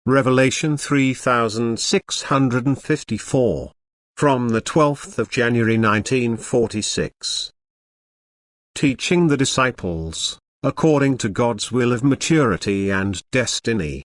Revelation 3654. From the 12th of January 1946. Teaching the disciples, according to God's will of maturity and destiny.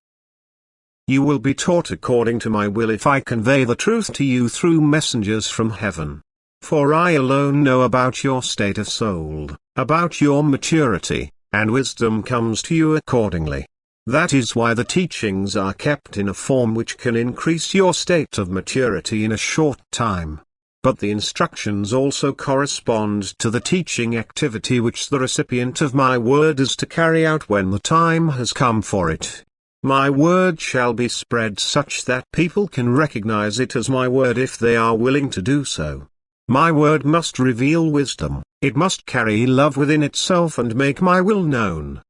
You will be taught according to my will if I convey the truth to you through messengers from heaven. For I alone know about your state of soul, about your maturity, and wisdom comes to you accordingly. That is why the teachings are kept in a form which can increase your state of maturity in a short time. But the instructions also correspond to the teaching activity which the recipient of my word is to carry out when the time has come for it. My word shall be spread such that people can recognize it as my word if they are willing to do so. My word must reveal wisdom, it must carry love within itself and make my will known.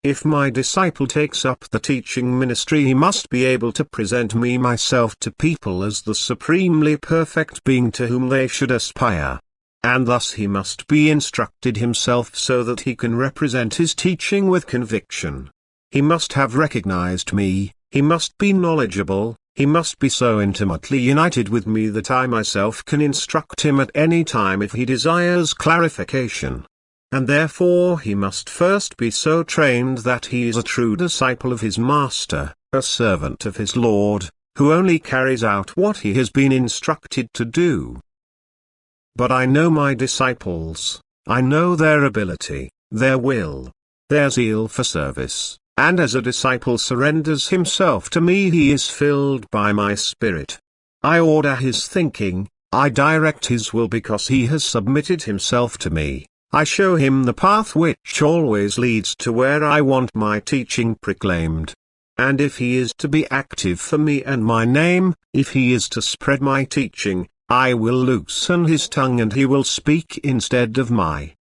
If my disciple takes up the teaching ministry, he must be able to present me myself to people as the supremely perfect being to whom they should aspire. And thus he must be instructed himself so that he can represent his teaching with conviction. He must have recognized me, he must be knowledgeable, he must be so intimately united with me that I myself can instruct him at any time if he desires clarification. And therefore he must first be so trained that he is a true disciple of his master, a servant of his Lord, who only carries out what he has been instructed to do. But I know my disciples, I know their ability, their will, their zeal for service, and as a disciple surrenders himself to me, he is filled by my Spirit. I order his thinking, I direct his will because he has submitted himself to me. I show him the path which always leads to where I want my teaching proclaimed. And if he is to be active for me and my name, if he is to spread my teaching, I will loosen his tongue and he will speak instead of my.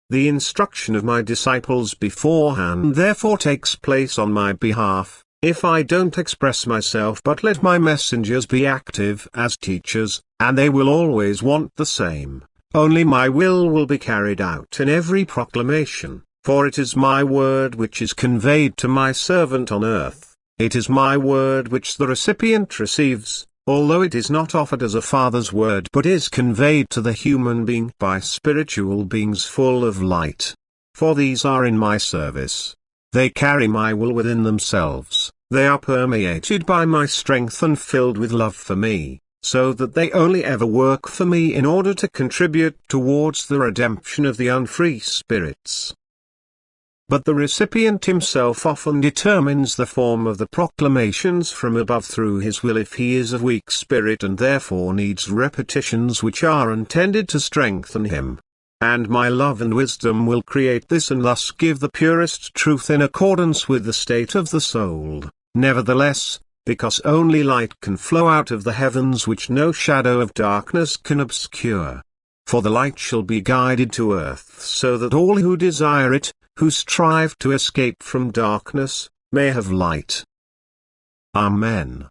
The instruction of my disciples beforehand therefore takes place on my behalf, if I don't express myself but let my messengers be active as teachers, and they will always want the same. Only my will be carried out in every proclamation, for it is my word which is conveyed to my servant on earth, it is my word which the recipient receives, although it is not offered as a father's word but is conveyed to the human being by spiritual beings full of light. For these are in my service. They carry my will within themselves, they are permeated by my strength and filled with love for me, so that they only ever work for me in order to contribute towards the redemption of the unfree spirits. But the recipient himself often determines the form of the proclamations from above through his will if he is of weak spirit and therefore needs repetitions which are intended to strengthen him. And my love and wisdom will create this and thus give the purest truth in accordance with the state of the soul. Nevertheless, because only light can flow out of the heavens which no shadow of darkness can obscure. For the light shall be guided to earth so that all who desire it, who strive to escape from darkness, may have light. Amen.